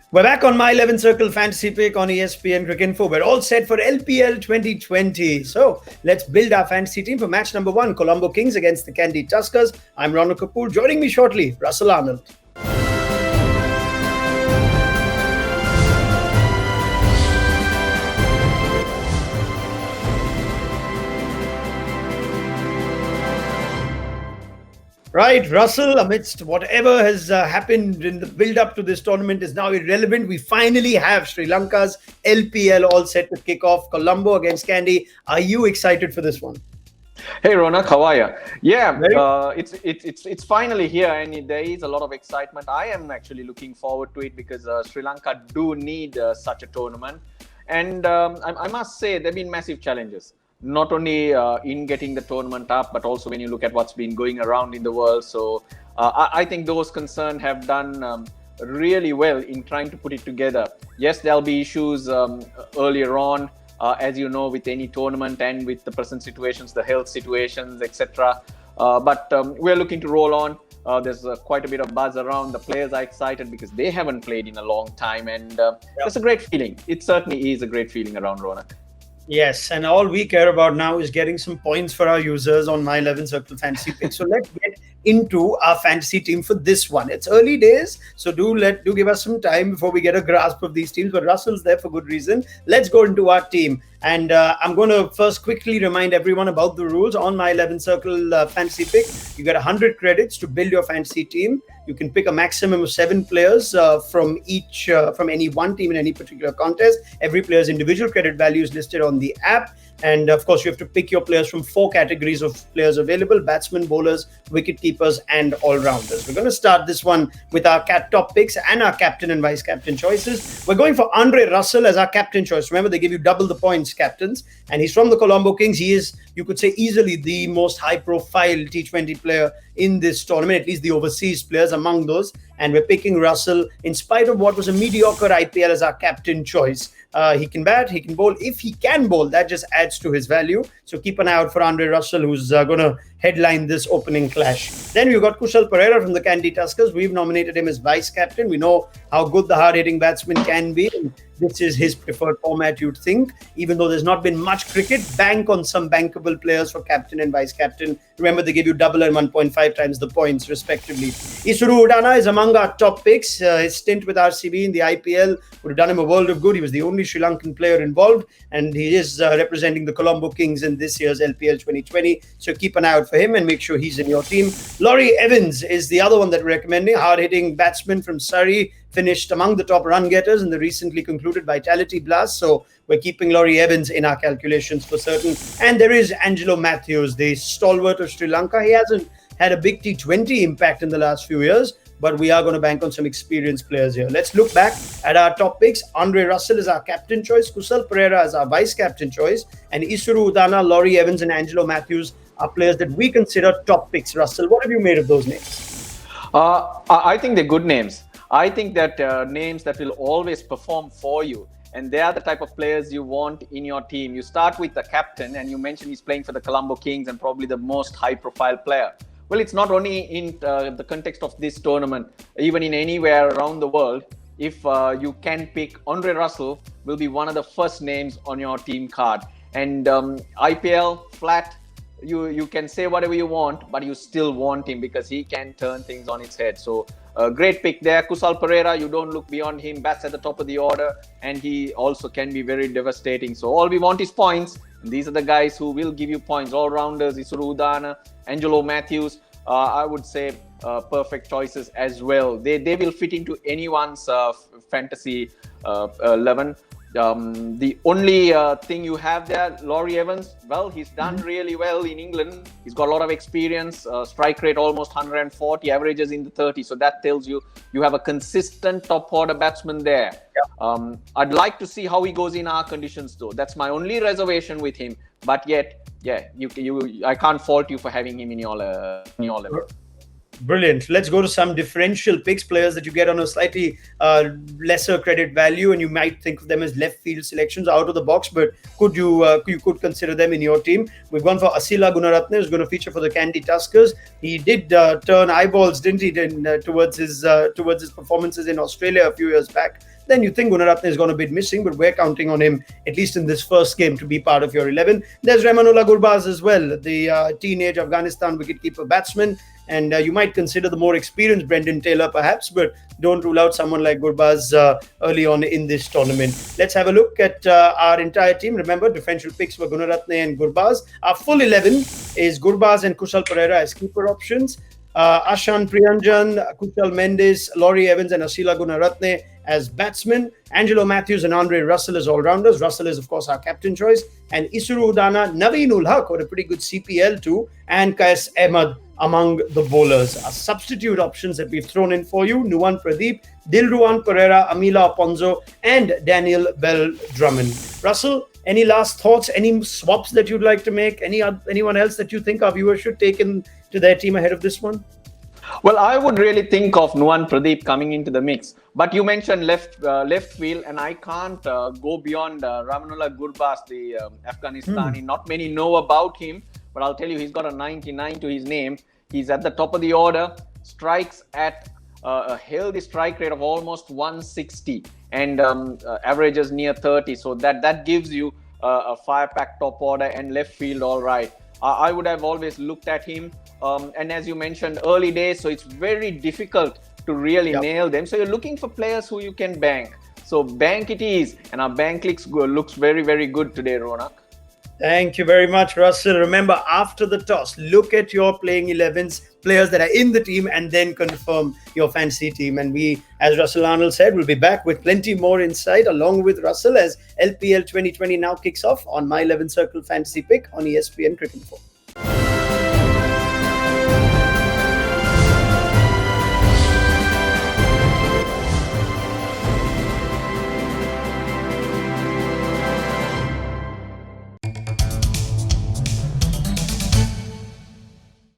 We're back on my 11 Circle Fantasy Pick on ESPNcricinfo. We're all set for LPL 2020. So let's build our fantasy team for match number 1, Colombo Kings against the Kandy Tuskers. I'm Raunak Kapoor. Joining me shortly, Russel Arnold. Right, Russell, amidst whatever has happened in the build-up to this tournament is now irrelevant. We finally have Sri Lanka's LPL all set to kick off. Colombo against Kandy. Are you excited for this one? Hey Raunak, how are you? Yeah, it's finally here, and there is a lot of excitement. I am actually looking forward to it because Sri Lanka do need such a tournament, and I must say there have been massive challenges. Not only in getting the tournament up, but also when you look at what's been going around in the world. So I think those concerned have done really well in trying to put it together. Yes, there'll be issues earlier on, as you know, with any tournament and with the present situations, the health situations, etc. But we're looking to roll on. There's quite a bit of buzz around. The players are excited because they haven't played in a long time, and it's a great feeling. It certainly is a great feeling around, Raunak. Yes, and all we care about now is getting some points for our users on my 11 Circle Fantasy Pick. So let's get into our fantasy team for this one. It's early days, so do give us some time before we get a grasp of these teams. But Russell's there for good reason. Let's go into our team. And I'm going to first quickly remind everyone about the rules on my 11 Circle Fantasy Pick. You get 100 credits to build your fantasy team. You can pick a maximum of 7 players from any one team in any particular contest. Every player's individual credit value is listed on the app. And of course, you have to pick your players from 4 categories of players available: batsmen, bowlers, wicket keepers, and all-rounders. We're going to start this one with our top picks and our captain and vice-captain choices. We're going for Andre Russell as our captain choice. Remember, they give you double the points, captains. And he's from the Colombo Kings. He is, you could say, easily the most high-profile T20 player in this tournament, at least the overseas players among those. And we're picking Russell in spite of what was a mediocre IPL as our captain choice. He can bat, he can bowl. If he can bowl, that just adds to his value. So keep an eye out for Andre Russell, who's going to headline this opening clash. Then we've got Kusal Perera from the Kandy Tuskers. We've nominated him as vice-captain. We know how good the hard-hitting batsman can be. This is his preferred format, you'd think. Even though there's not been much cricket, bank on some bankable players for captain and vice-captain. Remember, they give you double and 1.5 times the points, respectively. ISURU UDANA is among our top picks. His stint with RCB in the IPL would have done him a world of good. He was the only Sri Lankan player involved, and he is representing the Colombo Kings in this year's LPL 2020. So keep an eye out for him and make sure he's in your team. Laurie Evans is the other one that we're recommending. Hard-hitting batsman from Surrey, finished among the top run getters in the recently concluded Vitality Blast. So we're keeping Laurie Evans in our calculations for certain. And there is Angelo Matthews, the stalwart of Sri Lanka. He hasn't had a big T20 impact in the last few years, but we are going to bank on some experienced players here. Let's look back at our top picks. Andre Russell is our captain choice. Kusal Perera is our vice-captain choice. And ISURU UDANA, Laurie Evans, and Angelo Matthews are players that we consider top picks. Russell, what have you made of those names? I think they're good names. I think that names that will always perform for you. And they are the type of players you want in your team. You start with the captain, and you mentioned he's playing for the Colombo Kings and probably the most high-profile player. Well, it's not only in the context of this tournament, even in anywhere around the world. If you can pick, Andre Russell will be one of the first names on your team card. And IPL, flat, you can say whatever you want, but you still want him because he can turn things on its head. So great pick there. Kusal Perera, you don't look beyond him, bats at the top of the order, and he also can be very devastating. So all we want is points. And these are the guys who will give you points. All-rounders, ISURU UDANA, Angelo Matthews, I would say perfect choices as well. They will fit into anyone's fantasy 11. The only thing you have there, Laurie Evans, well, he's done really well in England. He's got a lot of experience, strike rate almost 140, averages in the 30. So that tells you have a consistent top order batsman there. Yeah. I'd like to see how he goes in our conditions though. That's my only reservation with him. But yet, yeah, I can't fault you for having him in your level. Brilliant. Let's go to some differential picks, players that you get on a slightly lesser credit value, and you might think of them as left field selections out of the box, but you could consider them in your team. We've gone for Asila Gunaratne, who's going to feature for the Kandy Tuskers. He did turn eyeballs, didn't he, towards his performances in Australia a few years back. then you think Gunaratne is going to be missing, but we're counting on him, at least in this first game, to be part of your 11. There's Rahmanullah Gurbaz as well, the teenage Afghanistan wicketkeeper batsman. And you might consider the more experienced Brendan Taylor, perhaps, but don't rule out someone like Gurbaz early on in this tournament. Let's have a look at our entire team. Remember, differential picks for Gunaratne and Gurbaz. Our full 11 is Gurbaz and Kushal Perera as keeper options. Ashan Priyanjan, Kushal Mendes, Laurie Evans and Asila Gunaratne as batsmen. Angelo Matthews and Andre Russell as all-rounders. Russell is, of course, our captain choice. And ISURU UDANA, Naveen ul Haq, got a pretty good CPL too. And Qais Ahmed among the bowlers. Our substitute options that we've thrown in for you: Nuwan Pradeep, Dilruwan Pereira, Amila Aponzo, and Daniel Bell Drummond. Russell, any last thoughts? Any swaps that you'd like to make? Anyone else that you think our viewers should take in to their team ahead of this one? Well, I would really think of Nuwan Pradeep coming into the mix. But you mentioned left field, and I can't go beyond Rahmanullah Gurbaz, the Afghanistani. Not many know about him, but I'll tell you, he's got a 99 to his name. He's at the top of the order, strikes at a healthy strike rate of almost 160 and averages near 30. So that gives you a fire-packed top order and left field all right. I would have always looked at him. And as you mentioned, early days, so it's very difficult to really nail them. So you're looking for players who you can bank. So bank it is. And our bank looks very, very good today, Raunak. Thank you very much, Russell. Remember, after the toss, look at your playing 11s, players that are in the team, and then confirm your fantasy team. And we, as Russel Arnold said, will be back with plenty more insight along with Russell as LPL 2020 now kicks off on My 11 Circle Fantasy Pick on ESPNcricinfo.